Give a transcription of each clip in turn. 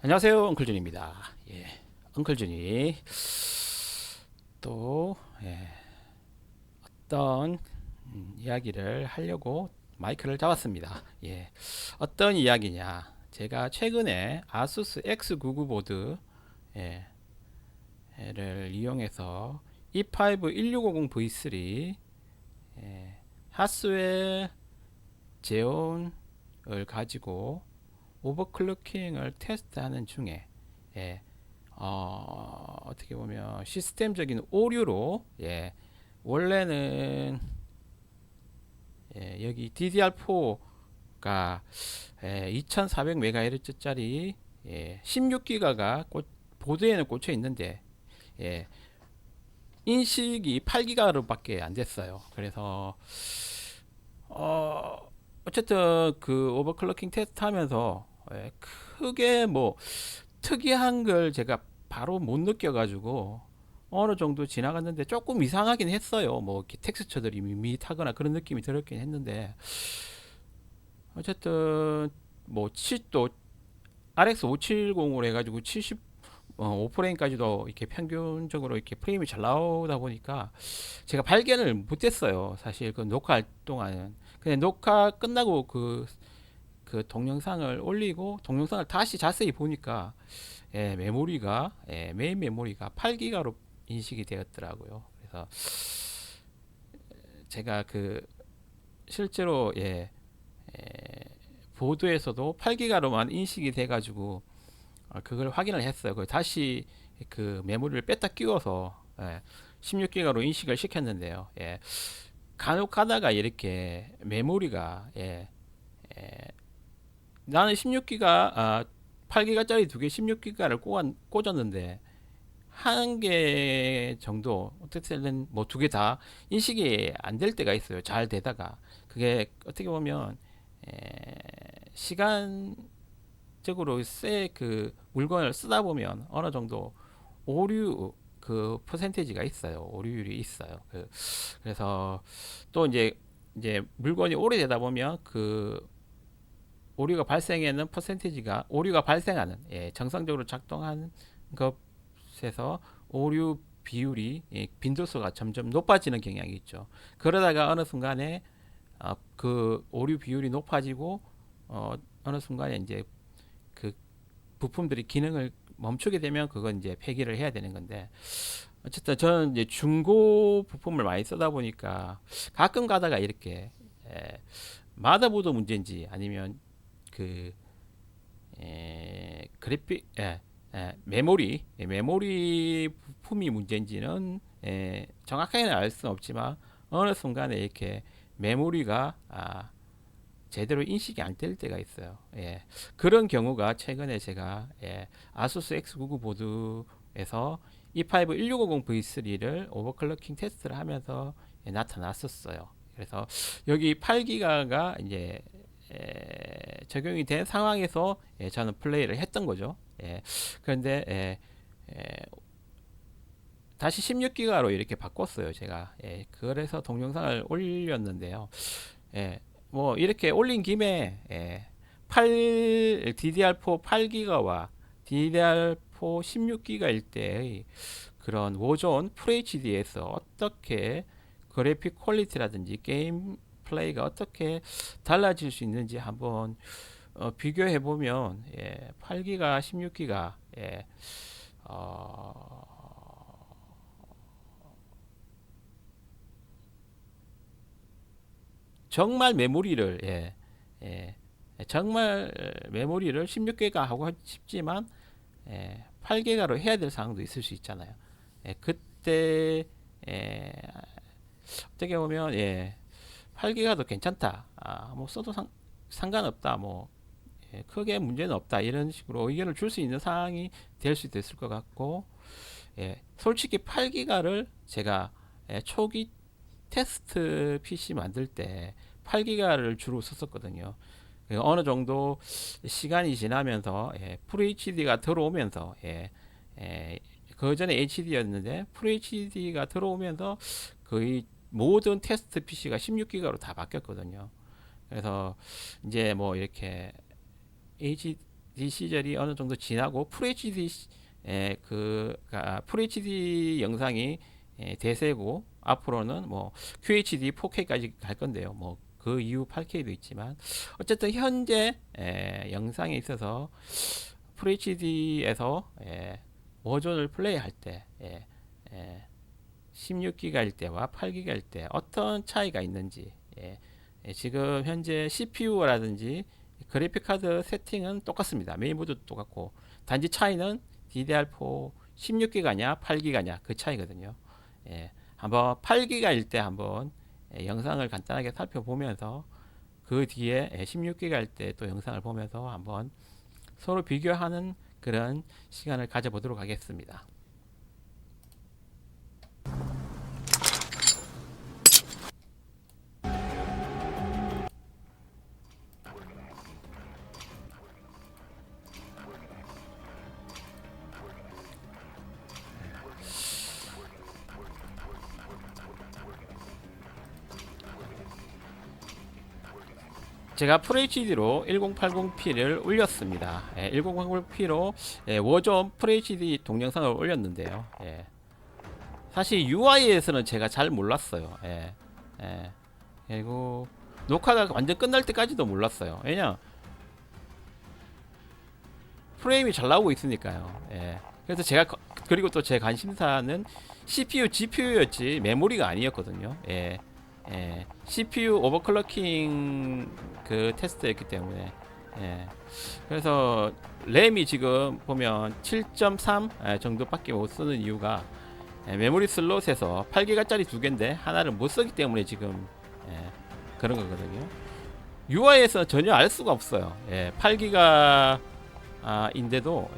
안녕하세요, 엉클준입니다. 엉클준이 또 어떤 이야기를 하려고 마이크를 잡았습니다. 어떤 이야기냐? 제가 최근에 아수스 X99 보드 를 이용해서 E5 1650 V3 하스웰 제온을 가지고 오버클럭킹을 테스트하는 중에 예, 어떻게 보면 시스템적인 오류로 원래는 여기 DDR4가 2400MHz짜리 16기가가 보드에는 꽂혀 있는데 예, 인식이 8기가로밖에 안 됐어요. 그래서 어쨌든 그 오버클럭킹 테스트 하면서 크게 뭐 특이한 걸 제가 바로 못 느껴가지고 어느 정도 지나갔는데 조금 이상하긴 했어요. 뭐 이렇게 텍스처들이 밋밋하거나 그런 느낌이 들었긴 했는데 어쨌든 뭐 또 RX 570으로 해가지고 70 5프레임까지도 이렇게 평균적으로 이렇게 프레임이 잘 나오다 보니까 제가 발견을 못했어요. 사실 그 녹화할 동안은 그냥 녹화 끝나고 그 동영상을 올리고 동영상을 다시 자세히 보니까 메인 메모리가 8기가로 인식이 되었더라고요. 그래서 제가 그 실제로 보드에서도 8기가로만 인식이 돼가지고 그걸 확인을 했어요. 그 다시 그 메모리를 뺐다 끼워서 16기가로 인식을 시켰는데요. 간혹 가다가 이렇게 메모리가 나는 16기가 8기가짜리 두 개 16기가를 꽂았는데 한 개 정도 어떻게든 뭐 두 개 다 인식이 안 될 때가 있어요. 잘 되다가 그게 어떻게 보면 시간적으로 그 물건을 쓰다 보면 어느 정도 오류 그 퍼센테이지가 있어요. 오류율이 있어요. 그래서 또 이제 물건이 오래되다 보면 그 오류가 발생하는 퍼센테이지가 오류가 발생하는 정상적으로 작동하는 것에서 오류 비율이 빈도수가 점점 높아지는 경향이 있죠. 그러다가 어느 순간에 그 오류 비율이 높아지고 어느 순간에 이제 그 부품들이 기능을 멈추게 되면 그건 이제 폐기를 해야 되는 건데 어쨌든 저는 이제 중고 부품을 많이 쓰다 보니까 가끔 가다가 이렇게 마더보드 문제인지 아니면 그 그래픽 메모리 부품이 문제인지는 정확하게는 알 수는 없지만 어느 순간에 이렇게 메모리가 제대로 인식이 안 될 때가 있어요. 그런 경우가 최근에 제가 아수스 X99 보드에서 E5 1650 V3를 오버클럭킹 테스트를 하면서 나타났었어요. 그래서 여기 8기가가 이제 적용이 된 상황에서 저는 플레이를 했던 거죠. 그런데 다시 16기가로 이렇게 바꿨어요. 제가 그래서 동영상을 올렸는데요. 뭐 이렇게 올린 김에 DDR4 8기가와 DDR4 16기가일 때의 그런 워존 FHD에서 어떻게 그래픽 퀄리티라든지 게임 플레이가 어떻게 달라질 수 있는지 한번 비교해 보면 8기가, 16기가 어, 정말 메모리를 정말 메모리를 16기가 하고 싶지만 8기가로 해야 될 상황도 있을 수 있잖아요. 그때 어떻게 보면 8기가도 괜찮다. 뭐 써도 상관없다. 뭐 크게 문제는 없다. 이런 식으로 의견을 줄 수 있는 상황이 될 수도 있을 것 같고 솔직히 8기가를 제가 초기 테스트 PC 만들 때 8기가를 주로 썼었거든요. 어느 정도 시간이 지나면서 FHD가 들어오면서 그 전에 HD였는데 FHD가 들어오면서 거의 모든 테스트 PC가 16기가로 다 바뀌었거든요. 그래서 이제 뭐 이렇게 시절이 어느 정도 지나고 FHD FHD 영상이 대세고 앞으로는 뭐 QHD 4K까지 갈 건데요. 뭐 그 이후 8K도 있지만 어쨌든 현재 영상에 있어서 FHD에서 버전을 플레이할 때 16기가일 때와 8기가일 때 어떤 차이가 있는지 지금 현재 CPU라든지 그래픽 카드 세팅은 똑같습니다. 메인보드도 똑같고 단지 차이는 DDR4 16기가냐 8기가냐 그 차이거든요. 한번 8기가일 때 한번 영상을 간단하게 살펴보면서 그 뒤에 16기가일 때 또 영상을 보면서 한번 서로 비교하는 그런 시간을 가져보도록 하겠습니다. 제가 FHD로 1080p를 올렸습니다. 1080p로 워존 FHD 동영상을 올렸는데요. 사실 UI에서는 제가 잘 몰랐어요. 그리고 녹화가 완전 끝날 때까지도 몰랐어요. 왜냐 프레임이 잘 나오고 있으니까요. 그래서 제가 그리고 또 제 관심사는 CPU, GPU였지 메모리가 아니었거든요. CPU 오버클럭킹 그 테스트였기 때문에 그래서 램이 지금 보면 7.3 정도밖에 못 쓰는 이유가 메모리 슬롯에서 8기가짜리 두 개인데 하나를 못 쓰기 때문에 지금 그런 거거든요. UI에서 전혀 알 수가 없어요. 8기가 인데도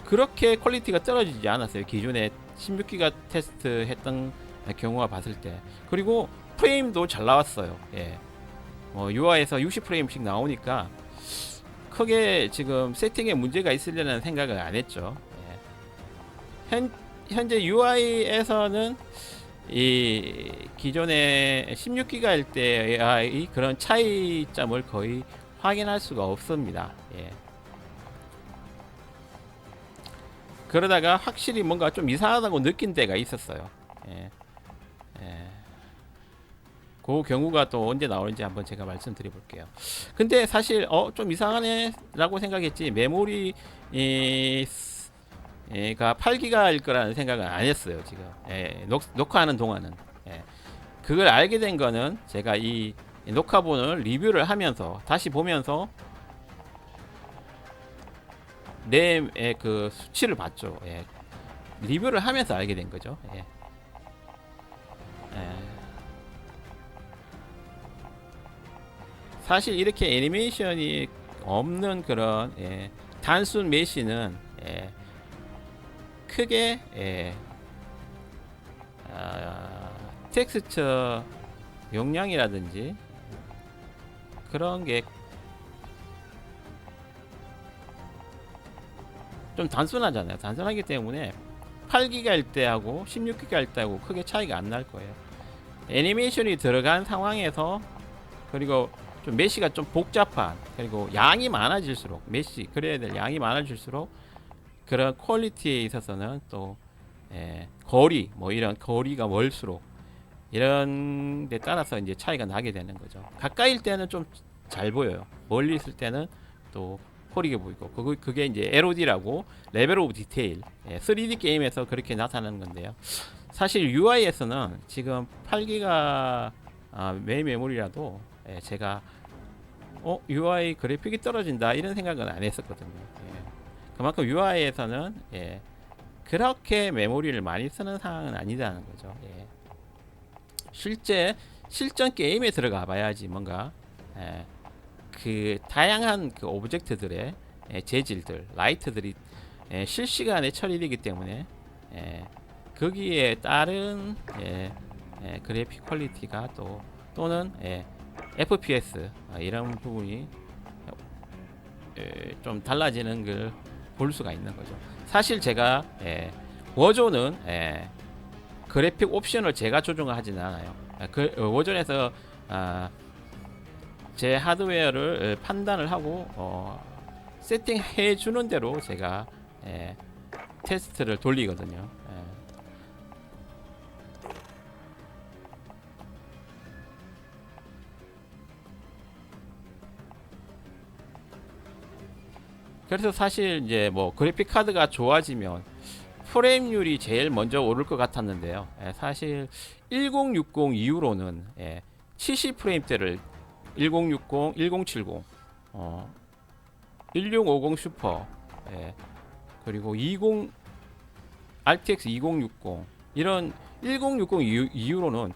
그렇게 퀄리티가 떨어지지 않았어요. 기존에 16기가 테스트 했던 경우와 봤을 때. 그리고 프레임도 잘 나왔어요. UI에서 60프레임씩 나오니까 크게 지금 세팅에 문제가 있으려는 생각을 안 했죠. 현재 UI에서는 이 기존의 16기가일 때의 그런 차이점을 거의 확인할 수가 없습니다. 그러다가 확실히 뭔가 좀 이상하다고 느낀 때가 있었어요. 그 경우가 또 언제 나오는지 한번 제가 말씀드려 볼게요. 근데 사실 좀 이상하네 라고 생각했지 메모리 가 8기가일 거라는 생각은 안 했어요. 지금 녹화하는 동안은. 그걸 알게 된 거는 제가 이 녹화본을 리뷰를 하면서 다시 보면서 램의 그 수치를 봤죠. 리뷰를 하면서 알게 된 거죠. 사실 이렇게 애니메이션이 없는 그런 단순 메시는 크게 텍스처 용량이라든지 그런 게 좀 단순하잖아요. 단순하기 때문에 8기가일 때하고 16기가일 때하고 크게 차이가 안 날 거예요. 애니메이션이 들어간 상황에서 그리고 좀 메시가 좀 복잡한 그리고 양이 많아질수록 메시 그래야 될 양이 많아질수록 그런 퀄리티에 있어서는 또 거리 뭐 이런 거리가 멀수록 이런 데 따라서 이제 차이가 나게 되는 거죠. 가까이일 때는 좀 잘 보여요. 멀리 있을 때는 또 흐리게 보이고 그게 이제 LOD라고 레벨 오브 디테일 3D 게임에서 그렇게 나타나는 건데요. 사실 UI에서는 지금 8기가 메인 메모리라도 제가 UI 그래픽이 떨어진다 이런 생각은 안 했었거든요. 그만큼 UI에서는 그렇게 메모리를 많이 쓰는 상황은 아니다는 거죠. 실제 실전 게임에 들어가 봐야지 뭔가 그 다양한 그 오브젝트들의 재질들, 라이트들이 실시간에 처리되기 때문에 거기에 따른 그래픽 퀄리티가 또는 FPS 이런 부분이 좀 달라지는 걸 볼 수가 있는 거죠. 사실 제가 워존은 그래픽 옵션을 제가 조정을 하지는 않아요. 워존에서 제 하드웨어를 판단을 하고 세팅해 주는 대로 제가 테스트를 돌리거든요. 그래서 사실 이제 뭐 그래픽 카드가 좋아지면 프레임률이 제일 먼저 오를 것 같았는데요. 사실 1060 이후로는 70프레임대를 1060, 1070, 1650 슈퍼, 그리고 20 RTX 2060 이런 1060 이후로는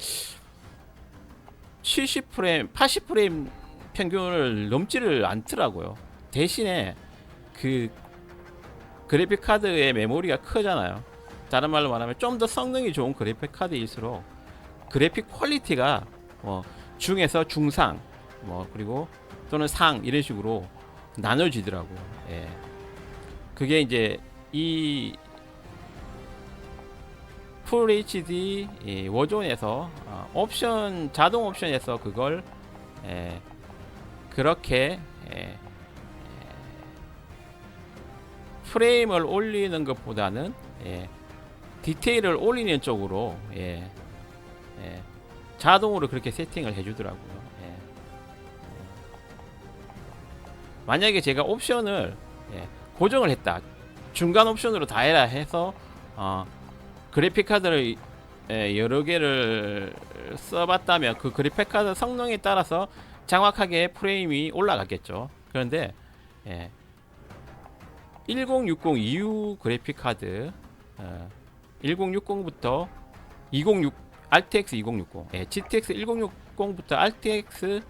70프레임, 80프레임 평균을 넘지를 않더라고요. 대신에 그 그래픽 카드의 메모리가 크잖아요. 다른 말로 말하면 좀 더 성능이 좋은 그래픽 카드일수록 그래픽 퀄리티가 중에서 중상, 그리고 또는 상 이런 식으로 나눠지더라고요. 그게 이제 이 풀 HD 워존에서 옵션 자동 옵션에서 그걸 그렇게 프레임을 올리는 것보다는 디테일을 올리는 쪽으로 자동으로 그렇게 세팅을 해주더라고요. 만약에 제가 옵션을 고정을 했다, 중간 옵션으로 다 해라 해서 그래픽 카드를 여러 개를 써봤다면 그 그래픽 카드 성능에 따라서 정확하게 프레임이 올라갔겠죠. 그런데 1060 이후 그래픽 카드 1060부터 206 RTX 2060, GTX 1060부터 RTX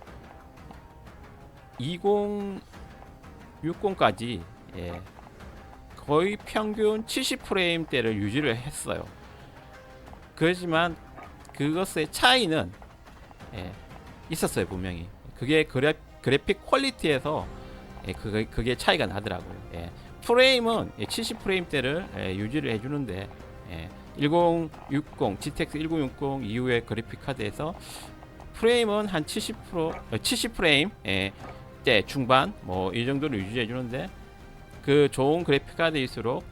2060까지 거의 평균 70프레임대를 유지를 했어요. 그렇지만 그것의 차이는 있었어요, 분명히. 그게 그래픽 퀄리티에서 그게 차이가 나더라고요. 프레임은 70프레임대를 유지를 해주는데 1060, GTX 1060 이후의 그래픽 카드에서 프레임은 한 70프레임 대 중반 이 정도를 유지해 주는데 그 좋은 그래픽 카드일수록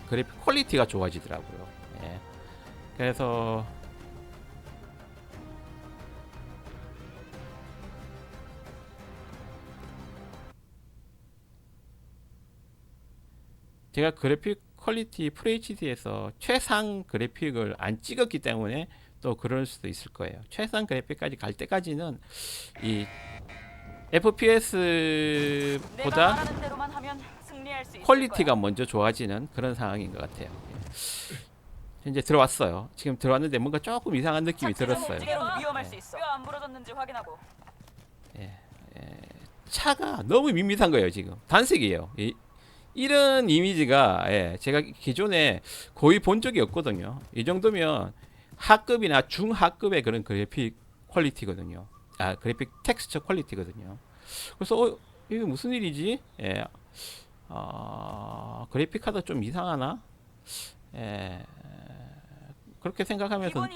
그래픽 퀄리티가 좋아지더라고요. 그래서 제가 그래픽 퀄리티 FHD에서 최상 그래픽을 안 찍었기 때문에 또 그럴 수도 있을 거예요. 최상 그래픽까지 갈 때까지는 이 FPS보다 퀄리티가 먼저 좋아지는 그런 상황인 것 같아요. 이제 들어왔어요. 지금 들어왔는데 뭔가 조금 이상한 느낌이 들었어요. 차가 너무 밋밋한 거예요. 지금 단색이에요. 이런 이미지가 제가 기존에 거의 본 적이 없거든요. 이 정도면 하급이나 중하급의 그런 그래픽 퀄리티거든요. 그래픽 텍스처 퀄리티거든요. 그래서 이게 무슨 일이지? 그래픽 카드 좀 이상하나? 그렇게 생각하면서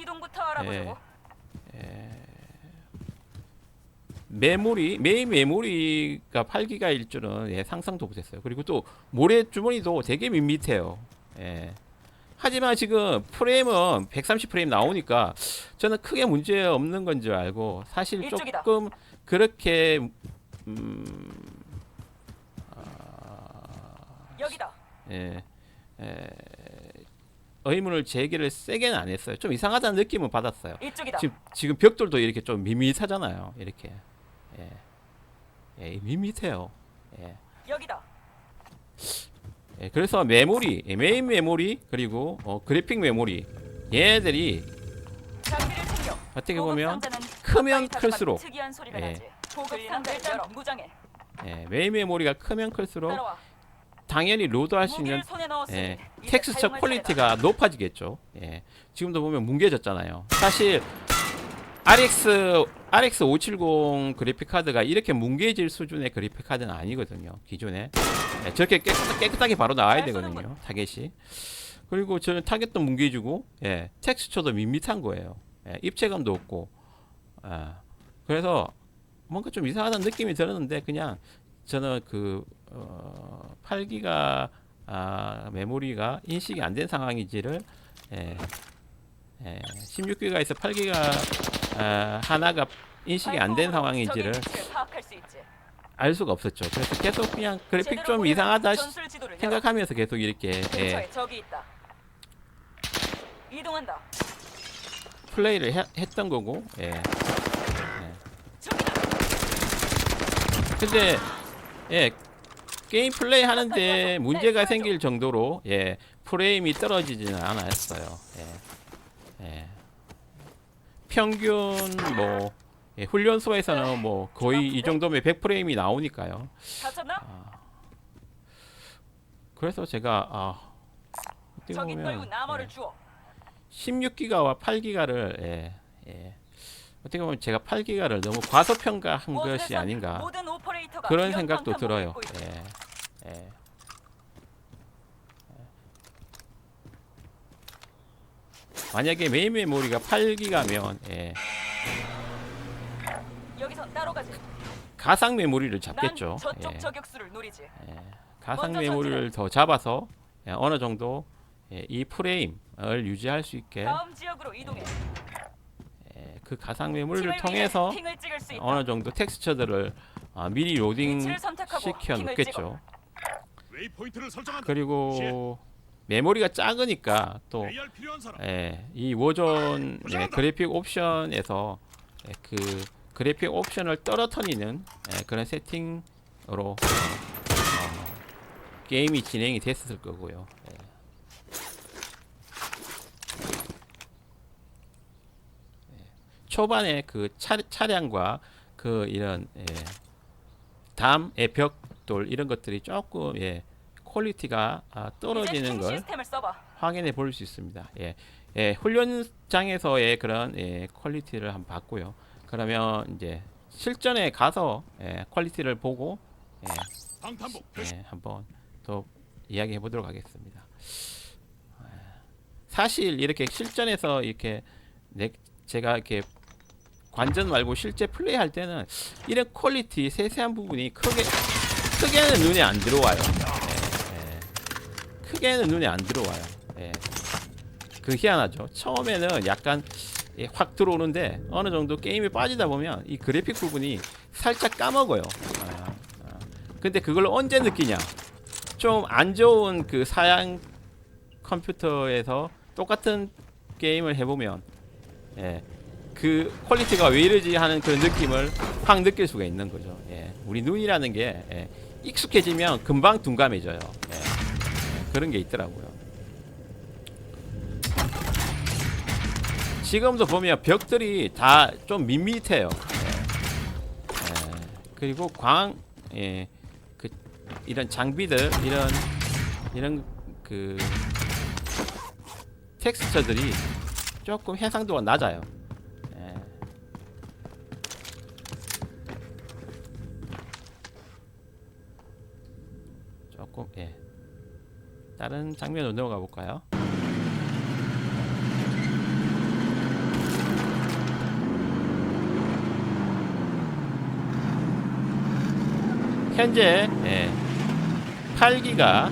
메인 메모리가 8기가일 줄은 상상도 못했어요. 그리고 또 모래 주머니도 되게 밋밋해요. 하지만 지금 프레임은 130프레임 나오니까 저는 크게 문제 없는 건 줄 알고 사실 이쪽이다. 조금 그렇게 여기다. 의문을 제기를 세게는 안 했어요. 좀 이상하다는 느낌은 받았어요. 이쪽이다. 지금 벽돌도 이렇게 좀 밋밋하잖아요. 이렇게 밋밋해요. 여기다. 그래서 메모리, 메인 메모리 그리고 그래픽 메모리 얘네들이 어떻게 보면 크면 클수록 메인 메모리가 크면 클수록 당연히 로드할 수 있는 텍스처 퀄리티가 높아지겠죠. 지금도 보면 뭉개졌잖아요. 사실 RX 570 그래픽 카드가 이렇게 뭉개질 수준의 그래픽 카드는 아니거든요. 기존에 저렇게 깨끗하게 바로 나와야 되거든요. 타겟이. 그리고 저는 타겟도 뭉개지고 텍스처도 밋밋한 거예요. 입체감도 없고. 그래서 뭔가 좀 이상하다는 느낌이 들었는데 그냥 저는 8기가 메모리가 인식이 안 된 상황인지를 16기가에서 8기가 하나가 인식이 안 된 상황인지를 알 수가 없었죠. 그래서 계속 그냥 그래픽 좀 이상하다 생각하면서 계속 이렇게 이동한다. 플레이를 했던 거고. 근데 게임 플레이 하는데 문제가 생길 정도로 프레임이 떨어지지는 않았어요. 평균 뭐 훈련소에서는 뭐 거의 이 정도면 100프레임이 나오니까요. 그래서 제가 어떻게 보면 16기가와 8기가를 어떻게 보면 제가 8기가를 너무 과소평가한 것이 아닌가 그런 생각도 들어요. 만약에 메인 메모리가 8기가면 가상 메모리를 잡겠죠. 가상 메모리를 더 잡아서 어느 정도 이 프레임을 유지할 수 있게 그 가상 메모리를 통해서 어느 정도 텍스처들을 미리 로딩 시켜 놓겠죠. 그리고 메모리가 작으니까 또 이 워존 그래픽 옵션에서 그 그래픽 옵션을 떨어뜨리는 그런 세팅으로 게임이 진행이 됐을 거고요. 초반에 그 차량과 그 이런 담의 벽돌 이런 것들이 조금 퀄리티가 떨어지는 걸 확인해 볼 수 있습니다. 훈련장에서의 그런 퀄리티를 한번 봤고요. 그러면 이제 실전에 가서 퀄리티를 보고 한번 더 이야기해 보도록 하겠습니다. 사실 이렇게 실전에서 이렇게 제가 이렇게 관전 말고 실제 플레이할 때는 이런 퀄리티 세세한 부분이 크게는 눈에 안 들어와요. 크게는 눈에 안 들어와요. 그 희한하죠. 처음에는 약간 확 들어오는데 어느 정도 게임에 빠지다 보면 이 그래픽 부분이 살짝 까먹어요. 근데 그걸 언제 느끼냐? 좀 안 좋은 그 사양 컴퓨터에서 똑같은 게임을 해보면 그 퀄리티가 왜 이러지 하는 그런 느낌을 확 느낄 수가 있는 거죠. 우리 눈이라는 게 익숙해지면 금방 둔감해져요. 그런 게 있더라고요. 지금도 보면 벽들이 다 좀 밋밋해요. 그리고 이런 장비들 이런 그 텍스처들이 조금 해상도가 낮아요. 조금 다른 장면으로 넘어가 볼까요? 현재 8기가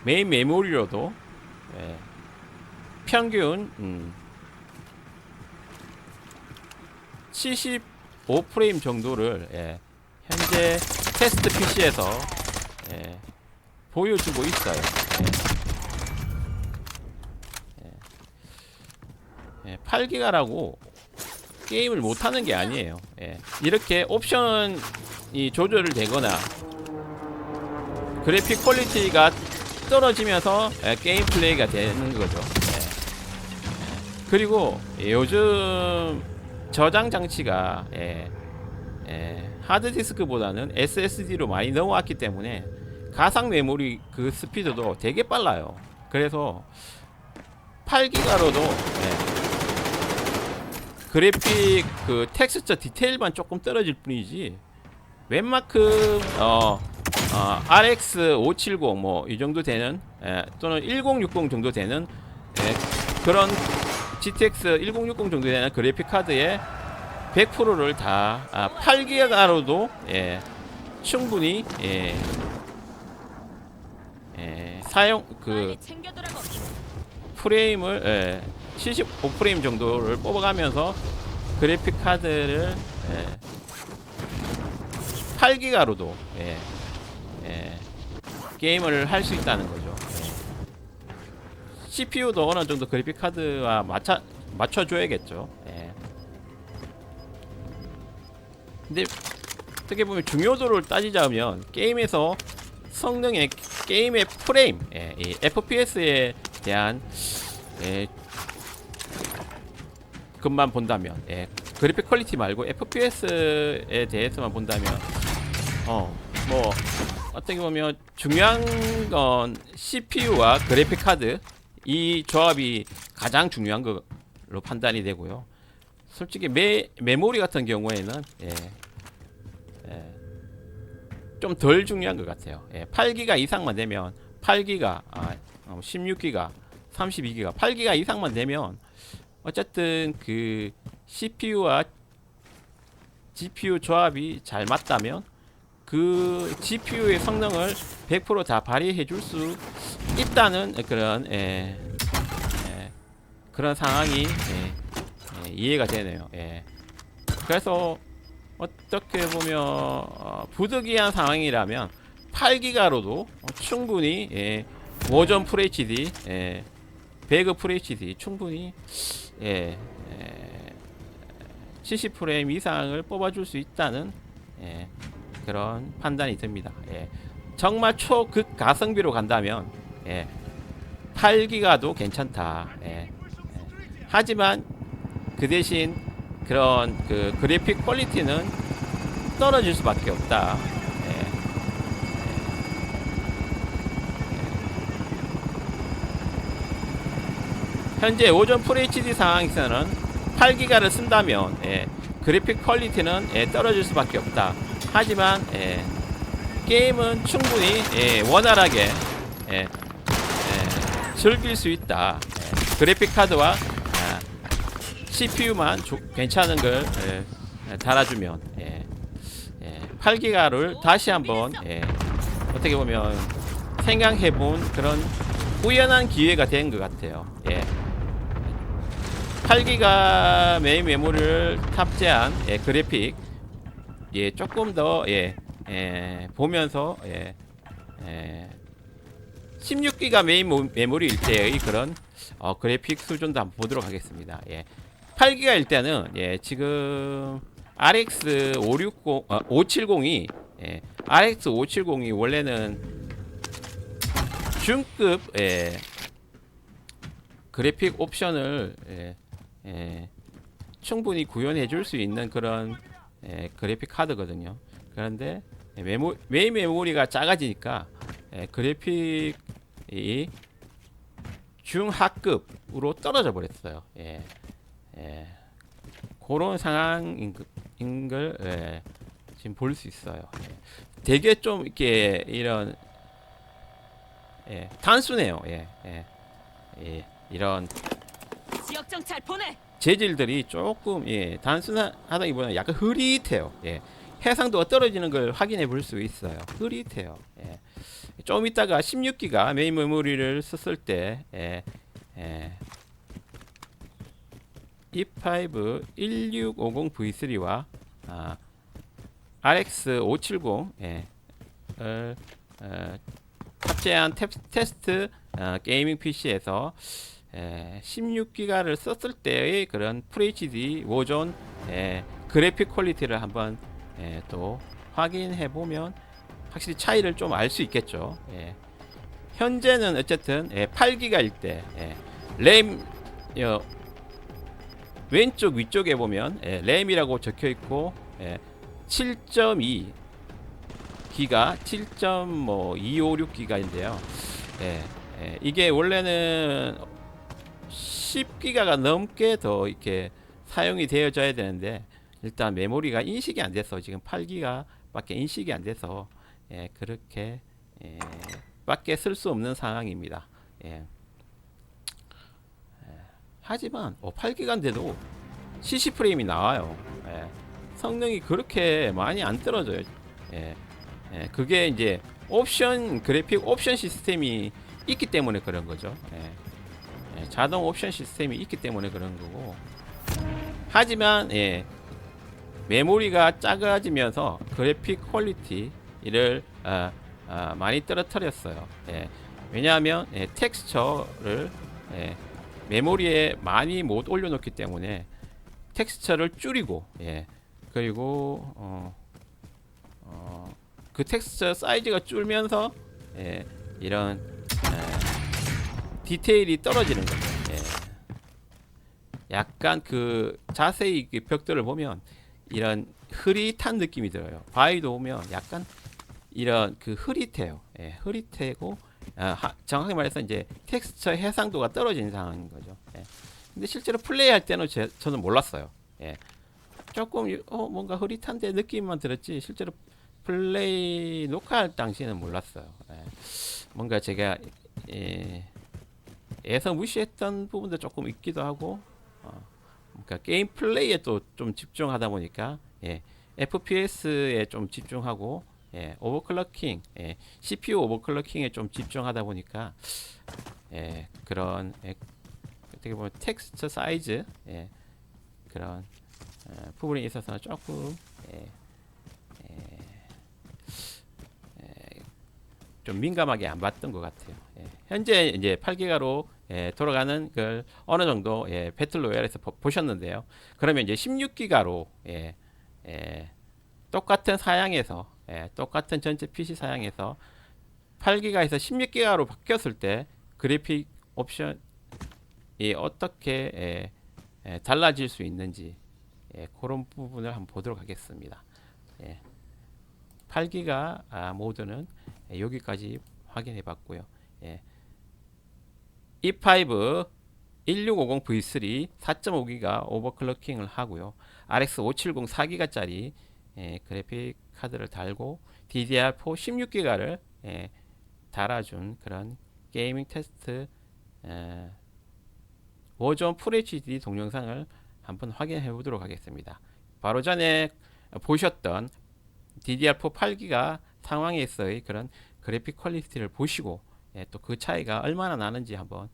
메인 메모리로도 평균 75프레임 정도를 현재 테스트 PC에서 보여주고 있어요. 8기가라고 게임을 못하는 게 아니에요. 이렇게 옵션이 조절을 되거나 그래픽 퀄리티가 떨어지면서 게임 플레이가 되는 거죠. 그리고 요즘 저장 장치가 하드디스크보다는 SSD로 많이 넘어왔기 때문에 가상 메모리 그 스피드도 되게 빨라요. 그래서 8기가로도 그래픽 그 텍스처 디테일만 조금 떨어질 뿐이지 웬만큼 RX 570 뭐 이 정도 되는 또는 1060 정도 되는 그런 GTX 1060 정도 되는 그래픽 카드에 100%를 다 8기가로도 충분히 사용 그 빨리 챙겨두라고. 프레임을 75프레임 정도를 뽑아가면서 그래픽 카드를 8기가로도 게임을 할 수 있다는 거죠. CPU도 어느 정도 그래픽 카드와 맞춰줘야겠죠. 근데 어떻게 보면 중요도를 따지자면 게임에서 성능의 게임의 프레임, 이 FPS에 대한 것만 본다면, 그래픽 퀄리티 말고 FPS에 대해서만 본다면, 뭐 어떻게 보면 중요한 건 CPU와 그래픽 카드 이 조합이 가장 중요한 걸로 판단이 되고요. 솔직히 메모리 같은 경우에는 좀 덜 중요한 것 같아요. 8기가 이상만 되면 8기가, 16기가, 32기가, 8기가 이상만 되면 어쨌든 그 CPU와 GPU 조합이 잘 맞다면 그 GPU의 성능을 100%다 발휘해 줄 수 있다는 그런 그런 상황이 이해가 되네요. 그래서 어떻게 보면 부득이한 상황이라면 8기가로도 충분히 모전 FHD, 배그 FHD 충분히 70프레임 이상을 뽑아줄 수 있다는 그런 판단이 듭니다. 정말 초극 가성비로 간다면 8기가도 괜찮다. 하지만 그 대신 그런 그 그래픽 퀄리티는 떨어질 수밖에 없다. 현재 오전 FHD 상황에서는 8기가를 쓴다면 그래픽 퀄리티는 떨어질 수밖에 없다. 하지만 게임은 충분히 원활하게 즐길 수 있다. 그래픽 카드와 CPU만 괜찮은 걸 달아주면 8기가를 다시 한번 어떻게 보면 생각해본 그런 우연한 기회가 된 것 같아요. 8기가 메인 메모리를 탑재한 그래픽 조금 더 보면서 16기가 메인 메모리일 때의 그런 그래픽 수준도 한번 보도록 하겠습니다. 8기가일 때는 지금 RX 570이 RX 570이 원래는 중급 그래픽 옵션을 충분히 구현해 줄 수 있는 그런 그래픽 카드거든요. 그런데 메인 메모리가 작아지니까 그래픽이 중하급으로 떨어져 버렸어요. 그런 상황인 걸 지금 볼 수 있어요. 되게 좀 이렇게 이런 단순해요. 이런 지역 정찰 보내. 재질들이 조금 단순하다기보다는 약간 흐릿해요. 해상도가 떨어지는 걸 확인해 볼 수 있어요. 흐릿해요. 좀 이따가 16기가 메인 메모리를 썼을 때 E5 1650V3와 RX 570을 탑재한 테스트 게이밍 PC에서 16기가를 썼을 때의 그런 FHD 오존 그래픽 퀄리티를 한번 또 확인해 보면 확실히 차이를 좀 알 수 있겠죠. 현재는 어쨌든 8기가일 때 램 왼쪽 위쪽에 보면 램이라고 적혀 있고 7.2 기가 7.256기가인데요. 이게 원래는 10기가가 넘게 더 이렇게 사용이 되어져야 되는데 일단 메모리가 인식이 안 돼서 지금 8기가밖에 인식이 안 돼서 그렇게 밖에 쓸 수 없는 상황입니다. 하지만 8기가인데도 CC 프레임이 나와요. 예. 성능이 그렇게 많이 안 떨어져요. 예. 예. 그게 이제 옵션 그래픽 옵션 시스템이 있기 때문에 그런 거죠. 예. 예. 자동 옵션 시스템이 있기 때문에 그런 거고. 하지만 예. 메모리가 작아지면서 그래픽 퀄리티를 많이 떨어뜨렸어요. 예. 왜냐하면 예, 텍스처를 예, 메모리에 많이 못 올려놓기 때문에 텍스처를 줄이고 예, 그리고 그 텍스처 사이즈가 줄면서 예, 이런 디테일이 떨어지는 거죠. 예. 약간 그 자세히 그 벽들을 보면 이런 흐릿한 느낌이 들어요. 바위도 보면 약간 이런 그 흐릿해요. 예, 흐릿하고 정확히 말해서 이제 텍스처 해상도가 떨어진 상황인 거죠. 예. 근데 실제로 플레이할 때는 저는 몰랐어요. 예. 조금 뭔가 흐릿한데 느낌만 들었지 실제로 플레이 녹화할 당시에는 몰랐어요. 예. 뭔가 제가 예서 무시했던 부분도 조금 있기도 하고 그러니까 게임 플레이에 또 좀 집중하다 보니까 예, FPS에 좀 집중하고 예, 오버클럭킹, 예, CPU 오버클럭킹에 좀 집중하다 보니까 예, 그런 어떻게 보면 텍스처 사이즈 예, 그런 부분에 있어서는 조금 예, 좀 민감하게 안 봤던 것 같아요. 예, 현재 이제 8기가로 돌아가는 걸 어느 정도 배틀로얄에서 보셨는데요. 그러면 이제 16기가로 똑같은 사양에서 똑같은 전체 PC 사양에서 8기가에서 16기가로 바뀌었을 때 그래픽 옵션이 어떻게 달라질 수 있는지 그런 부분을 한번 보도록 하겠습니다. 8기가 모드는 여기까지 확인해 봤고요. E5 1650V3 4.5기가 오버클럭킹을 하고요. RX 570 4기가짜리 그래픽 카드를 달고 DDR4 16기가를 달아준 그런 게이밍 테스트 워전 FHD 동영상을 한번 확인해 보도록 하겠습니다. 바로 전에 보셨던 DDR4 8기가 상황에서의 그런 그래픽 퀄리티를 보시고 또 그 차이가 얼마나 나는지 한번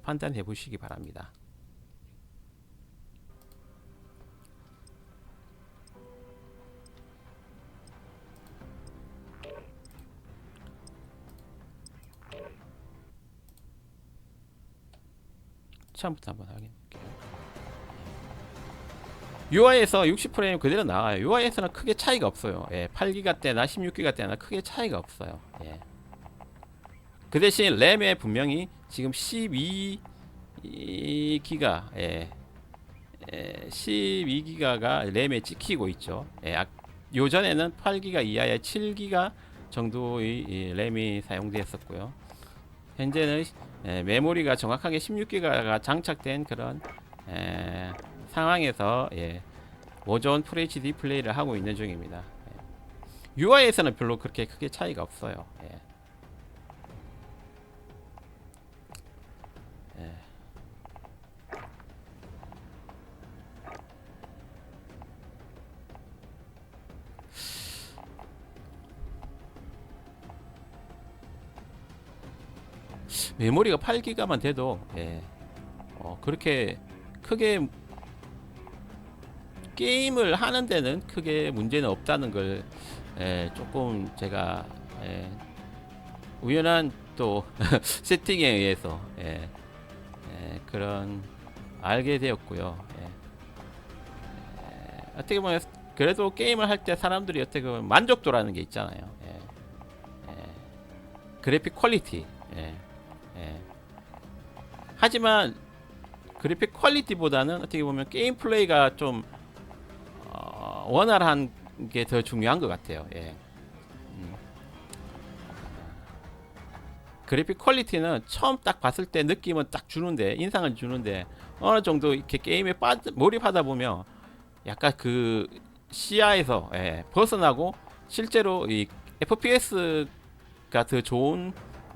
판단해 보시기 바랍니다. 처음부터 한번 확인해 볼게요. UI에서 60프레임 그대로 나와요. UI에서는 크게 차이가 없어요. 8기가 때나 16기가 때나 크게 차이가 없어요. 그 대신 램에 분명히 지금 12기가 12기가가 램에 찍히고 있죠. 요전에는 8기가 이하의 7기가 정도의 램이 사용되었었고요. 현재는 메모리가 정확하게 16기가가 장착된 그런 상황에서 워전 FHD 플레이를 하고 있는 중입니다. UI에서는 별로 그렇게 크게 차이가 없어요. 메모리가 8기가만 돼도 그렇게 크게 게임을 하는 데는 크게 문제는 없다는 걸 조금 제가 우연한 또 세팅에 의해서 그런 알게 되었고요. 어떻게 보면 그래도 게임을 할 때 사람들이 어떻게 보면 만족도라는 게 있잖아요. 그래픽 퀄리티. 하지만 그래픽 퀄리티보다는 어떻게 보면 게임 플레이가 좀 원활한 게 더 중요한 것 같아요. 그래픽 퀄리티는 처음 딱 봤을 때 느낌은 딱 주는데 인상을 주는데 어느 정도 이렇게 게임에 몰입하다 보면 약간 그 시야에서 벗어나고 실제로 이 FPS가 더 좋은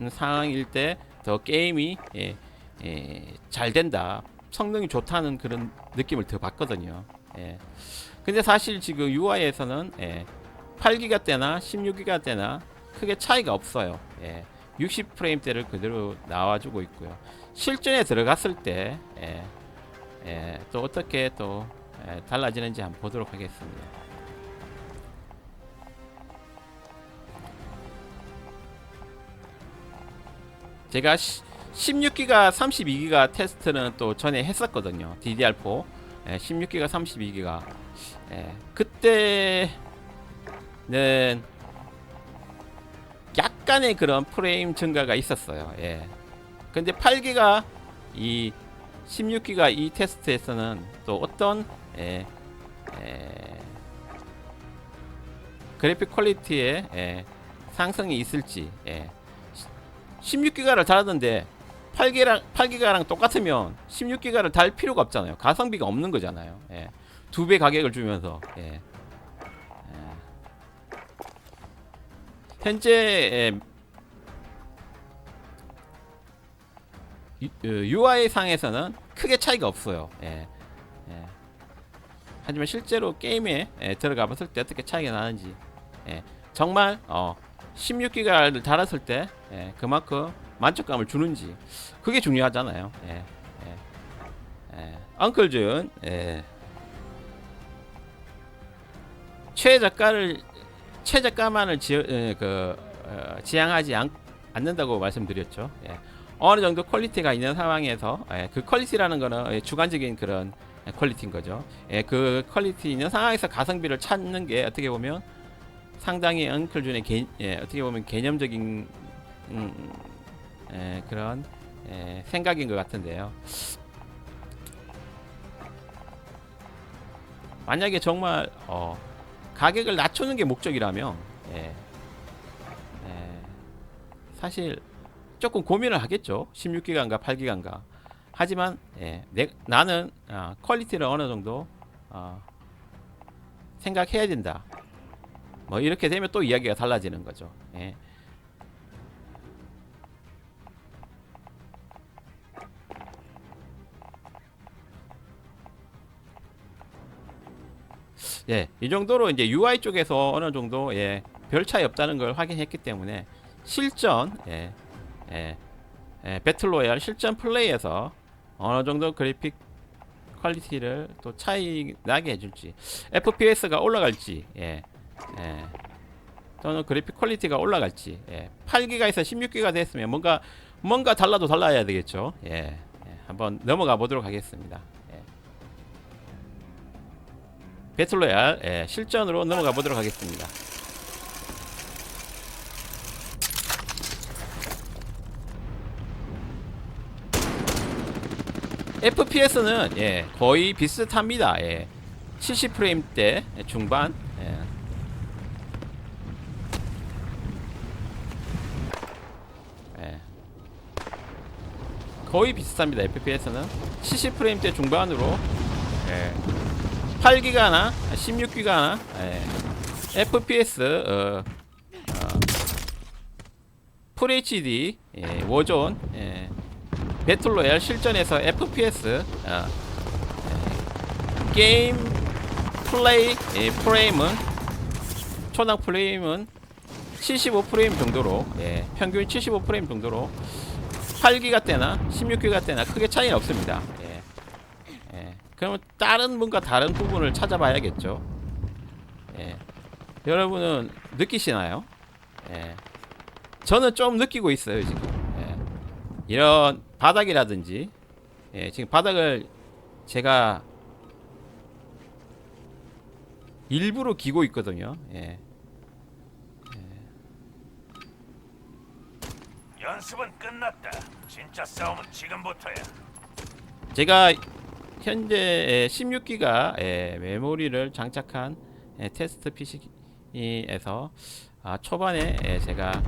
상황일 때 더 게임이 잘 된다. 성능이 좋다는 그런 느낌을 더 받거든요. 예. 근데 사실 지금 UI에서는 8기가대나 16기가대나 크게 차이가 없어요. 60프레임대를 그대로 나와주고 있고요. 실전에 들어갔을 때 또 어떻게 또 달라지는지 한번 보도록 하겠습니다. 제가 16기가 32기가 테스트는 또 전에 했었거든요. DDR4 16기가 32기가 그때는 약간의 그런 프레임 증가가 있었어요. 근데 8기가 이 16기가 이 테스트에서는 또 어떤 그래픽 퀄리티의 상승이 있을지 16기가를 달았는데 8기가랑 똑같으면 16기가를 달 필요가 없잖아요. 가성비가 없는 거잖아요. 2배 가격을 주면서 현재 UI 상에서는 크게 차이가 없어요. 하지만 실제로 게임에 들어가 봤을 때 어떻게 차이가 나는지 정말 16기가를 달았을 때 그만큼 만족감을 주는지 그게 중요하잖아요. 엉클준 최저가만을 지향하지 않는다고 말씀드렸죠. 어느 정도 퀄리티가 있는 상황에서 그 퀄리티라는 거는 주관적인 그런 퀄리티인 거죠. 그 퀄리티 있는 상황에서 가성비를 찾는 게 어떻게 보면 상당히 엉클준의 어떻게 보면 개념적인 그런 생각인 것 같은데요. 만약에 정말 가격을 낮추는 게 목적이라면 사실 조금 고민을 하겠죠. 16기가인가 8기가인가. 하지만 나는 퀄리티를 어느 정도 생각해야 된다. 뭐 이렇게 되면 또 이야기가 달라지는 거죠. 이 정도로 이제 UI 쪽에서 어느 정도 별 차이 없다는 걸 확인했기 때문에 실전 배틀로얄 실전 플레이에서 어느 정도 그래픽 퀄리티를 또 차이 나게 해줄지 FPS가 올라갈지 또는 그래픽 퀄리티가 올라갈지 8기가에서 16기가 됐으면 뭔가 달라도 달라야 되겠죠. 한번 넘어가 보도록 하겠습니다. 배틀로얄 실전으로 넘어가 보도록 하겠습니다. FPS는 거의 비슷합니다. 70프레임대 중반. 거의 비슷합니다. FPS는 70프레임대 중반으로 8기가나 16기가나 FPS FHD 워존 배틀로얄 실전에서 FPS 게임 플레이 프레임은 초당 프레임은 75프레임 정도로 평균 75프레임 정도로 8기가 때나 16기가 때나 크게 차이는 없습니다. 그러면 뭔가 다른 부분을 찾아봐야겠죠. 여러분은 느끼시나요? 저는 좀 느끼고 있어요 지금. 이런 바닥이라든지 지금 바닥을 제가 일부러 기고 있거든요. 연습은 끝났다. 진짜 싸움은 지금부터야. 제가 현재 16기가 메모리를 장착한 테스트 PC에서 초반에 제가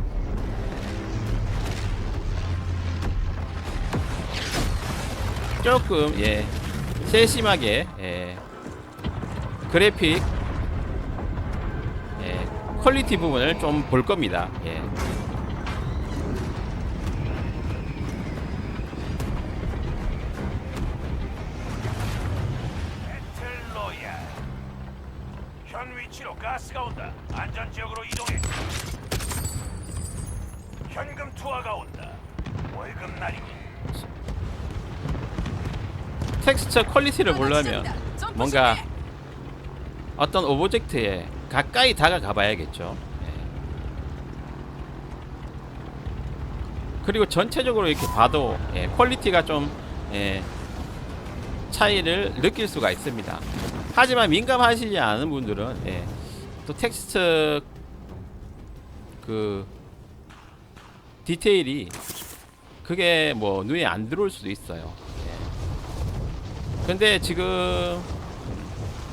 조금 세심하게 그래픽 퀄리티 부분을 좀 볼 겁니다. 가스가 온다. 안전 지역으로 이동해. 현금 투하가 온다. 월급 날이기. 텍스처 퀄리티를 보려면 뭔가 어떤 오브젝트에 가까이 다가가 봐야겠죠. 예. 그리고 전체적으로 이렇게 봐도 예, 퀄리티가 좀 예, 차이를 느낄 수가 있습니다. 하지만 민감하시지 않은 분들은 예, 또 텍스처 그 디테일이 그게 뭐 눈에 안 들어올 수도 있어요. 예. 근데 지금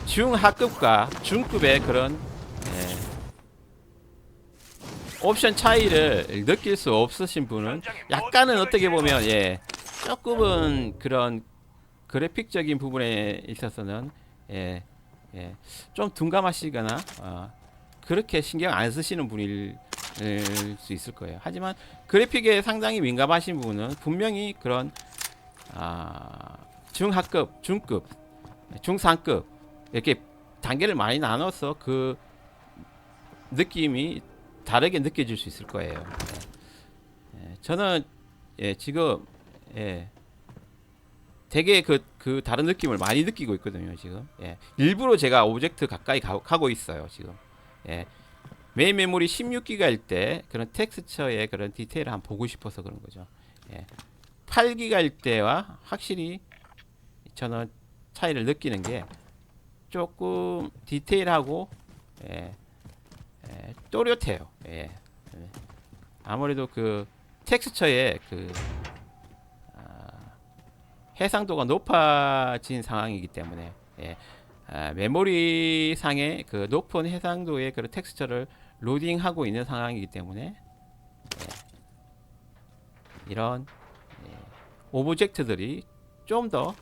중하급과 중급의 그런 예, 옵션 차이를 느낄 수 없으신 분은 약간은 어떻게 보면 예, 조금은 그런 그래픽적인 부분에 있어서는 예, 예, 좀 둔감하시거나 그렇게 신경 안 쓰시는 분일 수 있을 거예요. 하지만 그래픽에 상당히 민감하신 분은 분명히 그런 중하급, 중급, 중상급 이렇게 단계를 많이 나눠서 그 느낌이 다르게 느껴질 수 있을 거예요. 예, 저는 예, 지금 예, 되게 그 다른 느낌을 많이 느끼고 있거든요. 지금 예, 일부러 제가 오브젝트 가까이 가고 있어요. 지금 예, 메인 메모리 16기가일 때 그런 텍스처의 그런 디테일을 한번 보고 싶어서 그런 거죠. 예, 8기가일 때와 확실히 저는 차이를 느끼는 게 조금 디테일하고 예, 예, 또렷해요. 예, 예. 아무래도 그 텍스처의 그 해상도가 높아진 상황이기 때문에 예, 메모리 상의 그 높은 해상도의 그런 텍스처를 로딩하고 있는 상황이기 때문에 예, 이런 예, 오브젝트들이 좀 더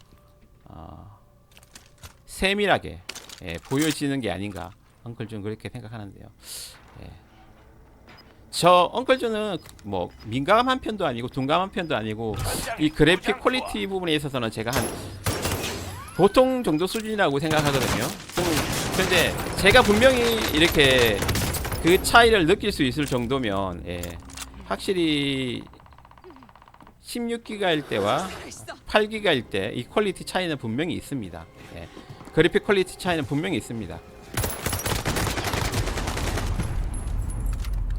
세밀하게 예, 보여지는 게 아닌가 엉클준 그렇게 생각하는데요. 예. 저 엉클준은 뭐 민감한 편도 아니고 둔감한 편도 아니고 이 그래픽 퀄리티 부분에 있어서는 제가 한 보통 정도 수준이라고 생각하거든요. 근데 제가 분명히 이렇게 그 차이를 느낄 수 있을 정도면 예, 확실히 16기가일 때와 8기가일 때 이 퀄리티 차이는 분명히 있습니다. 예, 그래픽 퀄리티 차이는 분명히 있습니다.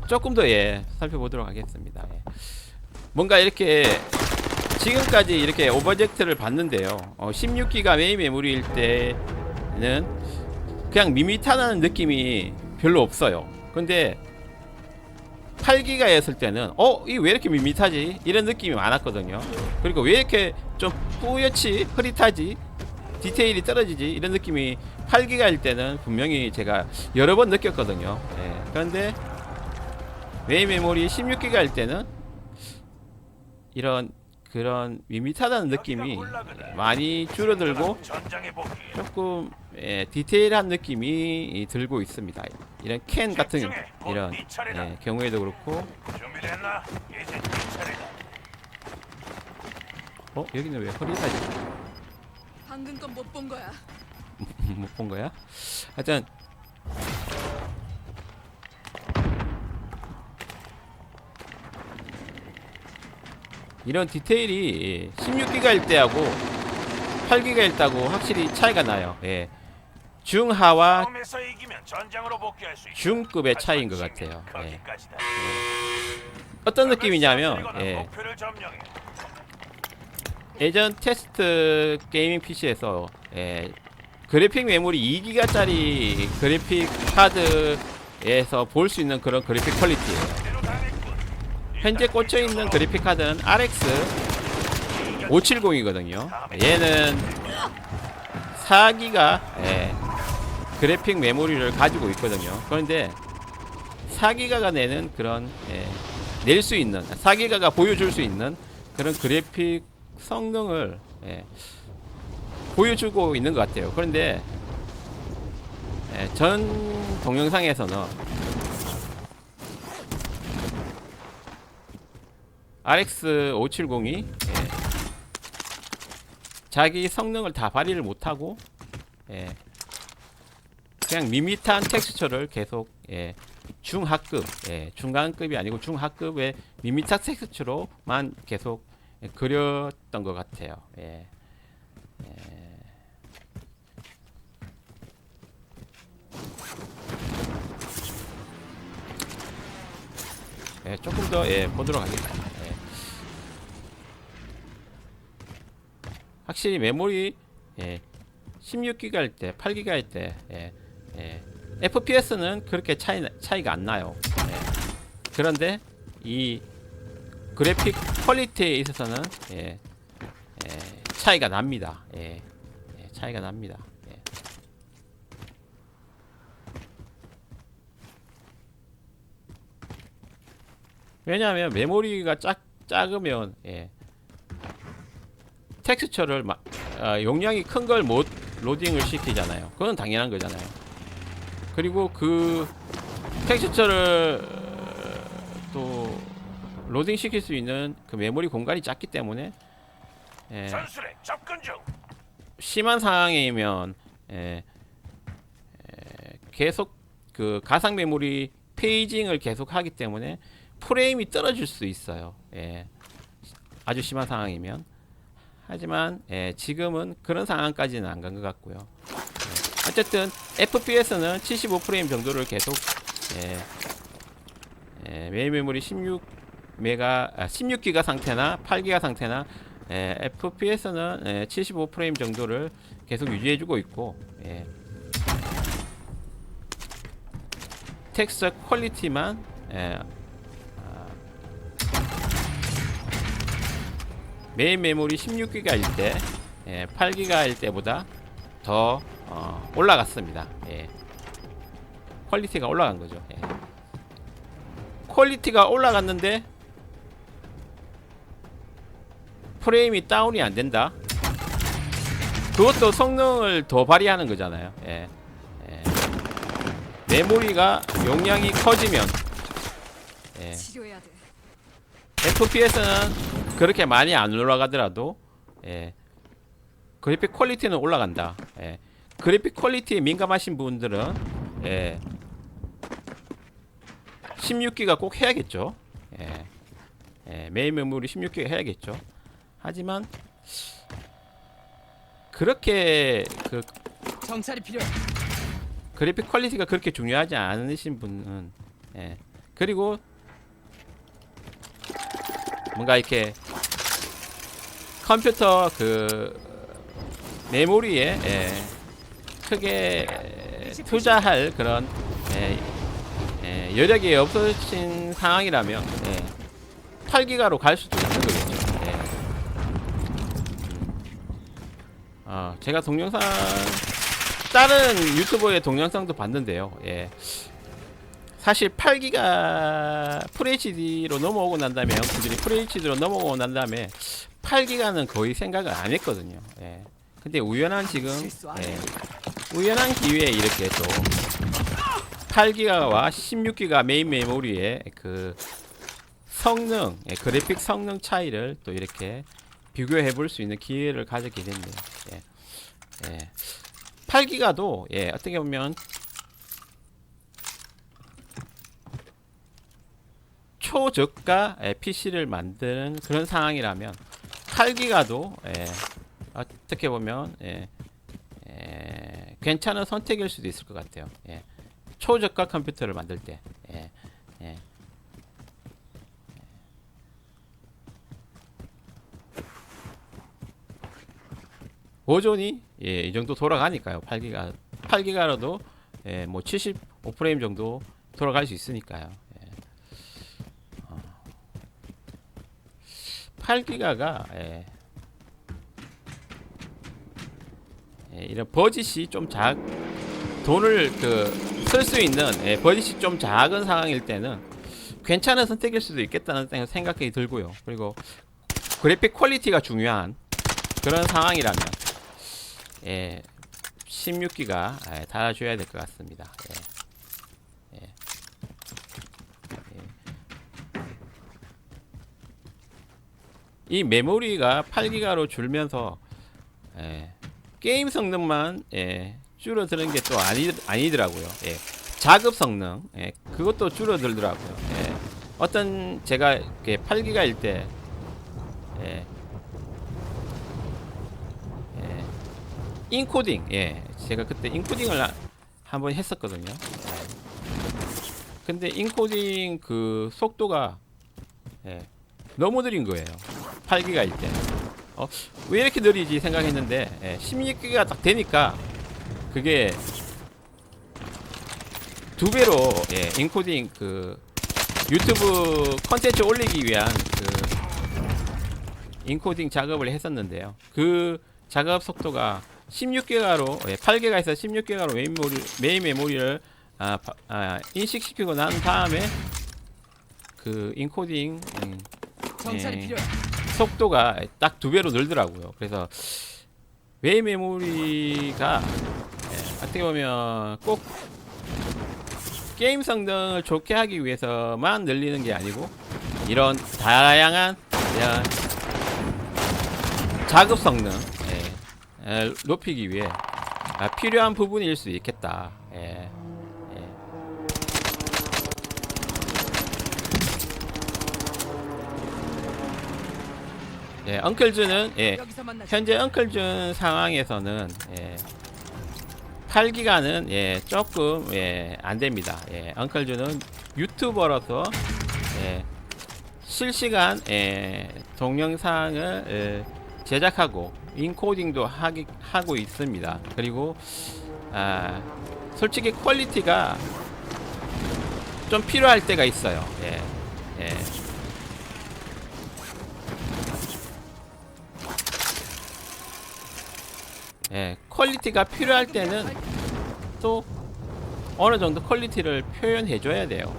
조금 더 예, 살펴보도록 하겠습니다. 예. 뭔가 이렇게 지금까지 이렇게 오브젝트를 봤는데요. 16기가 메인 메모리일 때는 그냥 밋밋하다는 느낌이 별로 없어요. 근데 8기가였을 때는 이 왜 이렇게 밋밋하지? 이런 느낌이 많았거든요. 그리고 왜 이렇게 좀 뿌옇지? 흐릿하지? 디테일이 떨어지지? 이런 느낌이 8기가일 때는 분명히 제가 여러 번 느꼈거든요. 예. 그런데 메인 메모리 16기가일 때는 그런 밋밋하다는 느낌이 많이 줄어들고 조금 예, 디테일한 느낌이 들고 있습니다. 이런 캔 같은 이런 예, 경우에도 그렇고 준비됐나? 이제 네 차례다. 여기는 왜 허리까지 방금 건 못 본 거야. 못 본 거야? 하여튼 이런 디테일이 16기가일 때하고 8기가일 때하고 확실히 차이가 나요. 예. 중하와 싸움에서 이기면 전장으로 복귀할 수 있다. 중급의 차이인 것 같아요. 예. 거기까지다. 어떤 느낌이냐면 예. 목표를 점령해. 예전 테스트 게이밍 PC에서 예, 그래픽 메모리 2기가짜리 그래픽 카드에서 볼 수 있는 그런 그래픽 퀄리티예요. 현재 꽂혀있는 그래픽 카드는 RX 570이거든요. 얘는 4기가 예, 그래픽 메모리를 가지고 있거든요. 그런데 4기가가 내는 그런 낼 수 있는 4기가가 보여줄 수 있는 그런 그래픽 성능을 보여주고 있는 것 같아요. 그런데 전 동영상에서는 RX 570이 자기 성능을 다 발휘를 못하고 그냥 밋밋한 텍스처를 계속 중하급, 중간급이 아니고 중하급의 밋밋한 텍스처로만 계속 그렸던 것 같아요. 조금 더 보도록 하겠습니다. 확실히 메모리 16기가 할 때, 8기가 할 때 FPS는 그렇게 차이가 안 나요. 그런데 이 그래픽 퀄리티에 있어서는 차이가 납니다. 차이가 납니다. 왜냐하면 메모리가 작으면 텍스처를 용량이 큰 걸 못 로딩을 시키잖아요. 그건 당연한 거잖아요. 그리고 그 텍스처를 또 로딩 시킬 수 있는 그 메모리 공간이 작기 때문에 전술에 접근 중. 심한 상황이면 계속 그 가상 메모리 페이징을 계속 하기 때문에 프레임이 떨어질 수 있어요. 아주 심한 상황이면. 하지만 지금은 그런 상황까지는 안 간 것 같고요. 어쨌든 FPS는 75프레임 정도를 계속 메인 메모리 16기가 상태나 8기가 상태나 FPS는 75프레임 정도를 계속 유지해주고 있고 텍스처 퀄리티만 메인 메모리 16기가 할 때 8기가 할 때보다 더 올라갔습니다. 퀄리티가 올라간 거죠. 퀄리티가 올라갔는데 프레임이 다운이 안 된다. 그것도 성능을 더 발휘하는 거잖아요. 메모리가 용량이 커지면 치료해야 돼. FPS는 그렇게 많이 안 올라가더라도 그래픽 퀄리티는 올라간다. 그래픽 퀄리티에 민감하신 분들은 16기가 꼭 해야겠죠. 메인 메모리 16기가 해야겠죠. 하지만 그렇게 그 정찰이 필요해. 그래픽 퀄리티가 그렇게 중요하지 않으신 분은 그리고 뭔가 이렇게 컴퓨터 그 메모리에 크게 투자할 그런 여력이 없으신 상황이라면 8기가로 갈 수도 있는 거겠죠. 제가 동영상 다른 유튜버의 동영상도 봤는데요. 사실 8기가 FHD로 넘어오고 난 다음에 영수들이 FHD로 넘어오고 난 다음에 8기가는 거의 생각을 안 했거든요. 근데 우연한 지금 우연한 기회에 이렇게 또 8기가와 16기가 메인 메모리의 그 성능, 그래픽 성능 차이를 또 이렇게 비교해 볼 수 있는 기회를 가졌게 됐네요. 8기가도 어떻게 보면 초저가 PC를 만드는 그런 상황이라면 8기가도 어떻게 보면 괜찮은 선택일 수도 있을 것 같아요. 초저가 컴퓨터를 만들 때. 보존이 이 정도 돌아가니까요. 8기가로도 뭐 75프레임 정도 돌아갈 수 있으니까요. 8기가가 이런 버짓이 좀 돈을 쓸 수 있는 버짓이 좀 작은 상황일 때는 괜찮은 선택일 수도 있겠다는 생각이 들고요. 그리고 그래픽 퀄리티가 중요한 그런 상황이라면 16기가 달아줘야 될 것 같습니다. 이 메모리가 8기가로 줄면서 게임 성능만 줄어드는 게 또 아니더라고요. 예. 작업 성능, 예. 그것도 줄어들더라고요. 예. 어떤 제가 8기가일 때, 예. 예. 인코딩, 예. 제가 그때 인코딩을 한번 했었거든요. 예. 근데 인코딩 그 속도가, 예. 너무 느린 거예요. 8기가일 때. 왜 이렇게 느리지 생각했는데, 예. 16기가 딱 되니까 그게 2배로, 예. 인코딩 그 유튜브 컨텐츠 올리기 위한 그 인코딩 작업을 했었는데요. 그 작업 속도가 16기가로, 8기가에서 16기가로 메인 메모리를 인식시키고 난 다음에 그 인코딩 정찰이 필요해. 속도가 딱 2배로 늘더라고요. 그래서 메인 메모리가 어떻게 보면 꼭 게임 성능을 좋게 하기 위해서만 늘리는 게 아니고 이런 다양한 작업 성능 높이기 위해 필요한 부분일 수 있겠다. 엉클즈는 여기서 만나자. 현재 엉클준 상황에서는 8기가는 조금 안됩니다. 엉클준은 유튜버로서 실시간 동영상을 제작하고 인코딩도 하고 있습니다. 그리고 솔직히 퀄리티가 좀 필요할 때가 있어요. 퀄리티가 필요할 때는 또 어느 정도 퀄리티를 표현해 줘야 돼요.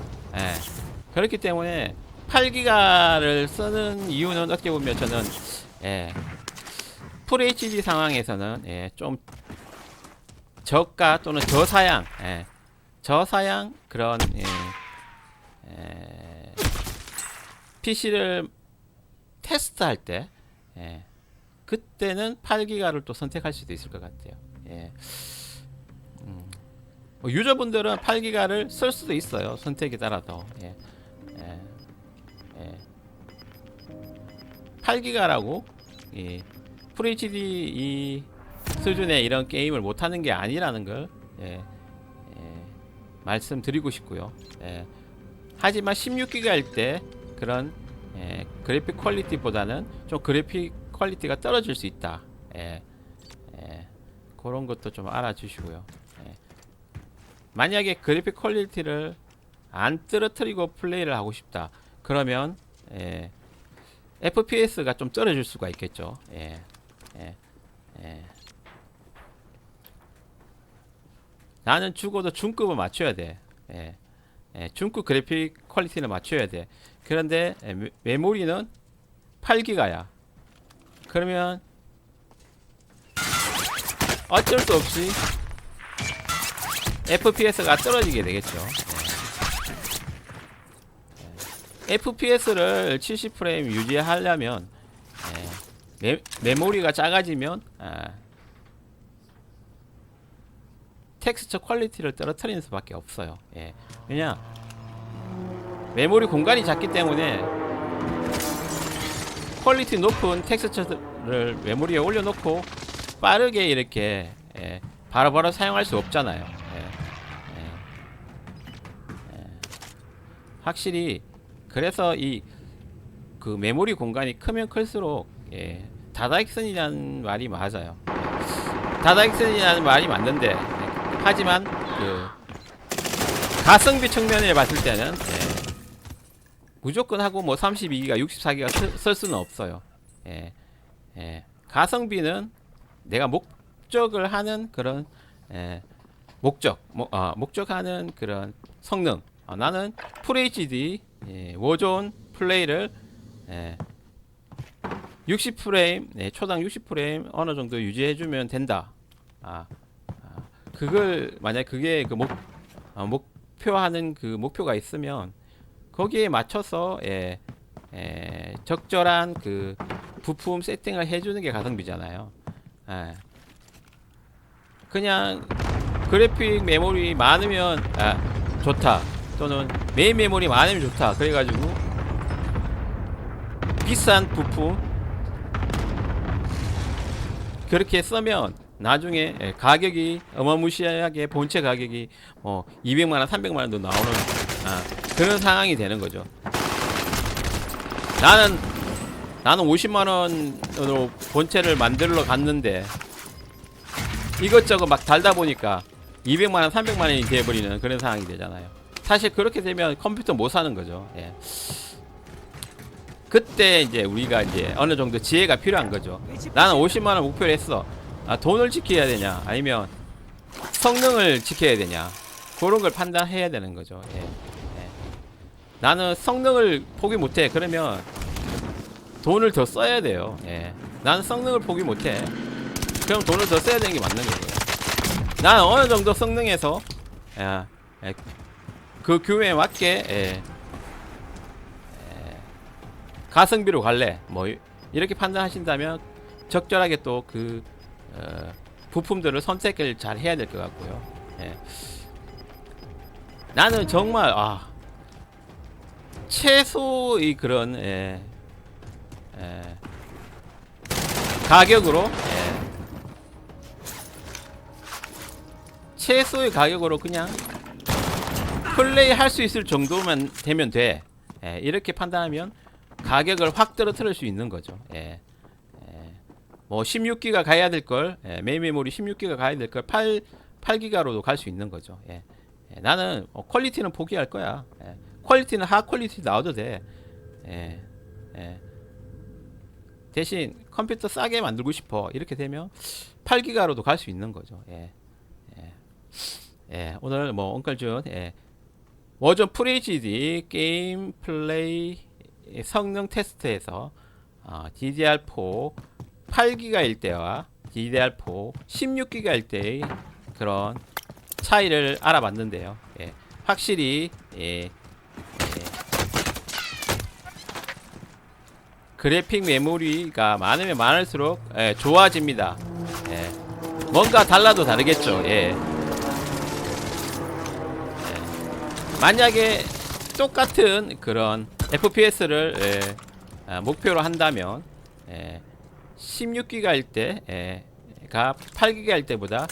그렇기 때문에 8기가를 쓰는 이유는 어떻게 보면 저는 FHD 상황에서는 좀 저가 또는 저사양 그런 PC를 테스트할 때 그때는 8기가를 또 선택할 수도 있을 것 같아요. 유저분들은 8기가를 쓸 수도 있어요. 선택에 따라서. 8기가라고 FHD 이 수준의 이런 게임을 못하는 게 아니라는 걸 말씀드리고 싶고요. 하지만 16기가일 때 그런 그래픽 퀄리티보다는 좀 그래픽 퀄리티가 떨어질 수 있다. 그런 것도 좀 알아주시고요. 만약에 그래픽 퀄리티를 안 떨어뜨리고 플레이를 하고 싶다. 그러면 FPS가 좀 떨어질 수가 있겠죠. 나는 죽어도 중급을 맞춰야 돼. 중급 그래픽 퀄리티를 맞춰야 돼. 그런데 메모리는 8기가야. 그러면 어쩔 수 없이 FPS가 떨어지게 되겠죠. FPS를 70프레임 유지하려면 메모리가 작아지면 텍스처 퀄리티를 떨어뜨리는 수밖에 없어요. 왜냐 메모리 공간이 작기 때문에 퀄리티 높은 텍스처를 메모리에 올려놓고 빠르게 이렇게 바로바로 사용할 수 없잖아요. 확실히 그래서 이 그 메모리 공간이 크면 클수록 다다익선이라는 말이 맞아요. 다다익선이라는 말이 맞는데 하지만 그 가성비 측면에 봤을 때는 무조건 하고 뭐 32기가 64기가 쓸 수는 없어요. 가성비는 내가 목적을 하는 그런 목적하는 그런 성능. 나는 FHD 워존 플레이를 60프레임 초당 60프레임 어느 정도 유지해주면 된다. 그걸 만약 그게 그 목표하는 그 목표가 있으면 거기에 맞춰서 적절한 그 부품 세팅을 해주는 게 가성비잖아요. 그냥 그래픽 메모리 많으면 좋다, 또는 메인 메모리 많으면 좋다, 그래가지고 비싼 부품 그렇게 쓰면 나중에 가격이 어마무시하게 본체 가격이 200만원 300만원도 나오는 그런 상황이 되는 거죠. 나는 50만원으로 본체를 만들러 갔는데 이것저것 막 달다 보니까 200만원 300만원이 돼버리는 그런 상황이 되잖아요. 사실 그렇게 되면 컴퓨터 못 사는 거죠. 예. 그때 이제 우리가 이제 어느 정도 지혜가 필요한 거죠. 나는 50만원 목표를 했어. 돈을 지켜야 되냐, 아니면 성능을 지켜야 되냐, 그런 걸 판단해야 되는 거죠. 예. 예. 나는 성능을 포기 못해. 그러면 돈을 더 써야 돼요. 예. 나는 성능을 포기 못해. 그럼 돈을 더 써야 되는 게 맞는 거예요. 나는 어느 정도 성능에서 그 규모에 맞게 가성비로 갈래, 뭐 이렇게 판단하신다면 적절하게 또 그 부품들을 선택을 잘 해야 될 것 같고요. 예. 나는 정말 최소의 그런 가격으로 최소의 가격으로 그냥 플레이 할 수 있을 정도만 되면 돼. 이렇게 판단하면 가격을 확 떨어뜨릴 수 있는 거죠. 뭐 16기가 가야 될 걸, 메인 메모리 16기가 가야 될 걸 8기가로도 갈 수 있는 거죠. 나는 퀄리티는 포기할 거야. 퀄리티는 하 퀄리티 나와도 돼. 대신 컴퓨터 싸게 만들고 싶어. 이렇게 되면 8기가로도 갈 수 있는 거죠. 오늘 뭐 엉클준 워전 FHD 게임 플레이 성능 테스트에서 DDR4 8기가일 때와 DDR4 16기가일 때의 그런 차이를 알아봤는데요. 확실히 그래픽 메모리가 많으면 많을수록 좋아집니다. 뭔가 달라도 다르겠죠. 만약에 똑같은 그런 FPS를 목표로 한다면 16기가일 때가 8기가일 때보다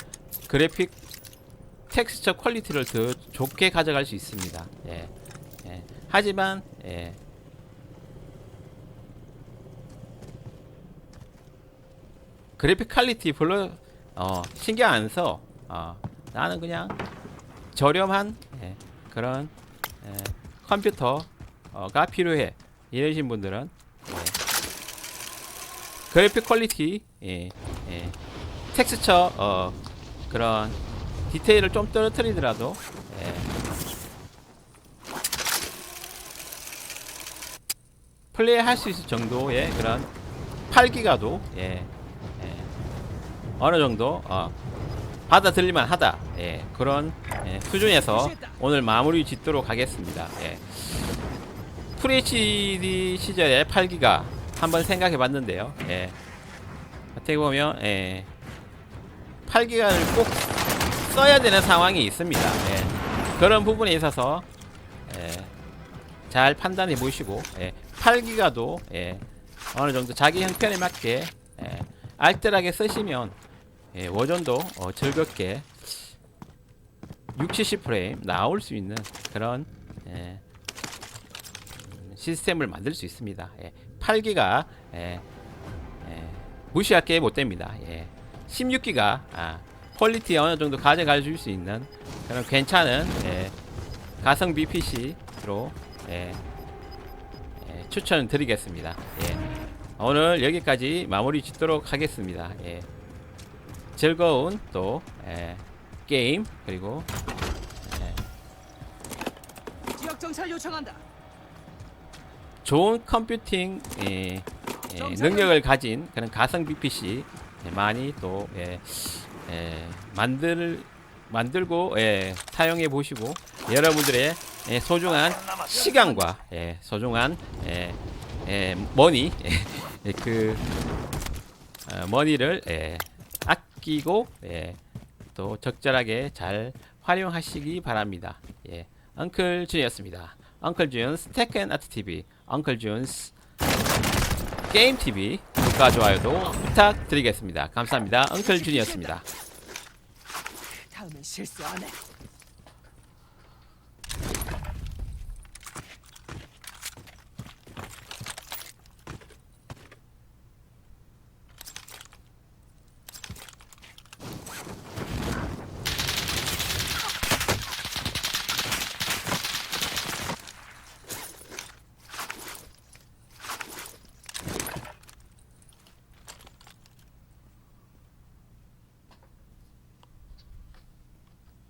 그래픽 텍스처 퀄리티를 더 좋게 가져갈 수 있습니다. 하지만 그래픽 퀄리티 별로 신경 안 써. 나는 그냥 저렴한 그런 컴퓨터가 필요해, 이러신 분들은 그래픽 퀄리티 텍스처 그런 디테일을 좀 떨어뜨리더라도 플레이 할 수 있을 정도의 그런 8기가도 어느 정도 받아들일만 하다, 그런 수준에서 오늘 마무리 짓도록 하겠습니다. FHD 시절에 8기가 한번 생각해 봤는데요. 어떻게 보면 8기가를 꼭 써야 되는 상황이 있습니다. 그런 부분에 있어서 잘 판단해 보시고 8기가도 어느 정도 자기 형편에 맞게 알뜰하게 쓰시면 워전도 즐겁게 60-70프레임 나올 수 있는 그런 시스템을 만들 수 있습니다. 8기가 무시할 게 못 됩니다. 16기가 퀄리티 어느 정도 가져갈 수 있는 그런 괜찮은 가성비 PC로 추천을 드리겠습니다. 오늘 여기까지 마무리 짓도록 하겠습니다. 즐거운 또 게임, 그리고 지역 정찰 요청한다. 좋은 컴퓨팅 능력을 가진 그런 가성비 PC 많이 또 만들고 사용해 보시고, 여러분들의 소중한 시간과 소중한 머니 그 머니를 아끼고 또 적절하게 잘 활용하시기 바랍니다. 예, 엉클 준이었습니다. 엉클 준 스테크 앤 아트 TV, 엉클 준스 게임 TV 구독과 좋아요도 부탁드리겠습니다. 감사합니다. 엉클 준이었습니다. 다음엔 실수 안 해.